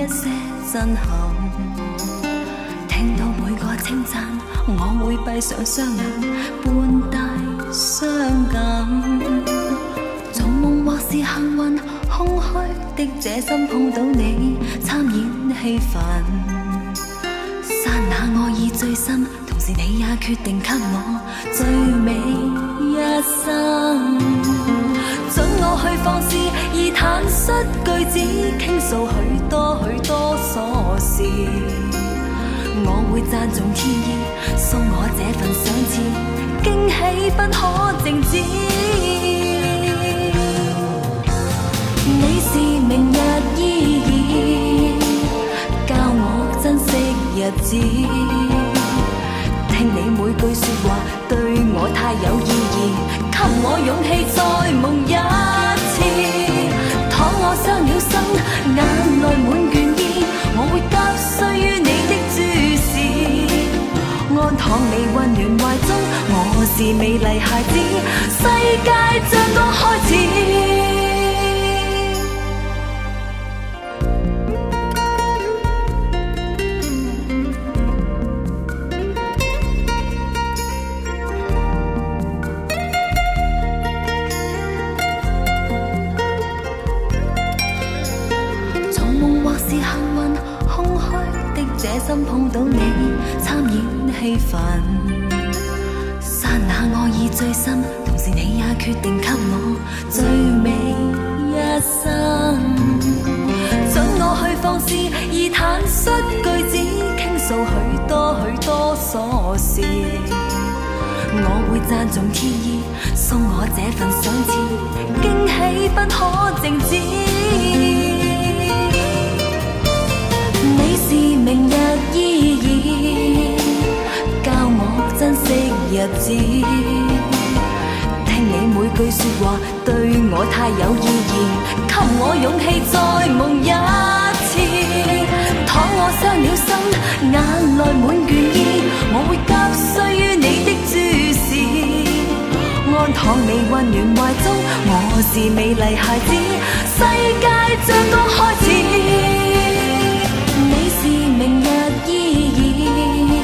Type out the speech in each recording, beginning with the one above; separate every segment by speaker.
Speaker 1: 一些震撼。聽到每個稱讚，我會閉上雙眼，半帶傷感。做夢或是幸運，空虛的這心碰到你，參演戲份。剎那愛意最深，同時你也決定給我最美一生。准我去放肆而坦率句子，傾訴許多許多瑣事。我會讚頌天意，送我這份賞賜，驚喜不可靜止。你是明日依然教我珍惜日子，聽你每句說話對我太有意義，給我勇氣再夢一次。倘我傷了心，眼淚滿願意，我會急需於你的注視。安躺你溫暖懷中，我是美麗孩子，世界將剛開始。這心碰到你，參演戲份。剎那愛意最深，同時你也決定給我最美一生。准我去放肆而坦率句子，傾訴許多許多瑣事。我會讚頌天意，送我這份賞賜，驚喜不可靜止。你是明日依然教我珍惜日子，聽你每句說話對我太有意義，給我勇氣再夢一次。倘我傷了心，眼淚滿願意，我會急需於你的注視。安躺你溫暖懷中，我是美麗孩子，世界將剛開始。你是明日依然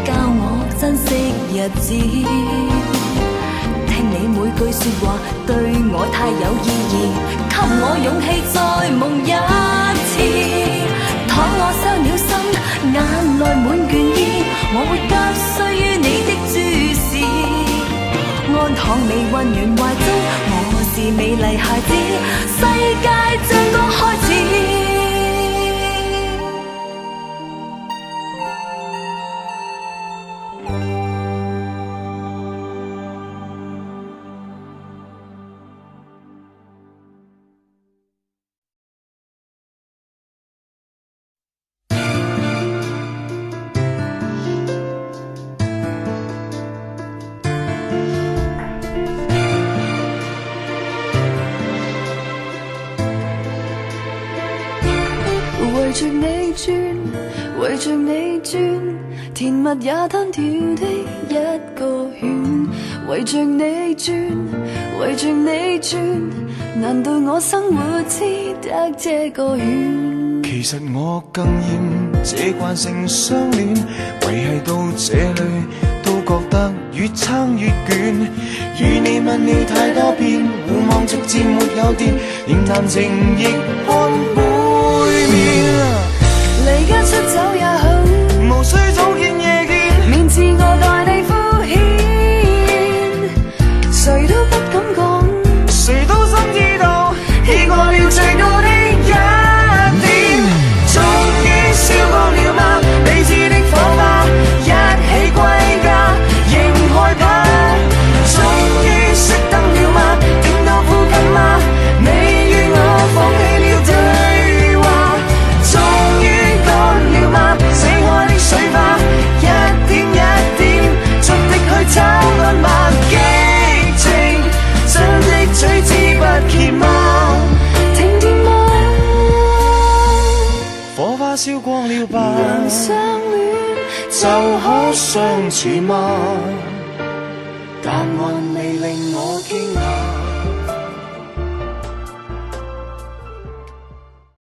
Speaker 1: 教我珍惜日子，聽你每句說話對我太有意義，給我勇氣再夢一次。倘我傷了心，眼淚滿願意，我會急需於你的注視。安躺你溫暖懷中，我是美麗孩子，世界將剛開始。
Speaker 2: 圍着你轉，圍着你轉，甜蜜也單調的一個圈。圍着你轉，圍着你轉，難道我生活只得這個圈？
Speaker 3: 其實我更厭這慣性相戀，維繫到這裏都覺得越撐越捲。與你問了太多遍，互望逐漸沒有電，連談情亦看背面。
Speaker 2: 離家出走也好，
Speaker 3: 無需早見夜見，
Speaker 2: 面自我待你敷衍，誰都不敢講，
Speaker 3: 誰都心知道，氣過了最高的一點。終於燒光了嗎？理智的火花，一起歸家，仍害怕。終於熄燈了嗎？聽到呼吸嗎？你與我放棄了對話。終於乾了嗎？死開的水花，一點一點，逐滴去找暗碼。激情真的取之不竭嗎？
Speaker 2: 停電嗎？
Speaker 3: 火花燒光了吧？
Speaker 2: 能相戀
Speaker 3: 就可相處嗎？答案未令我驚訝。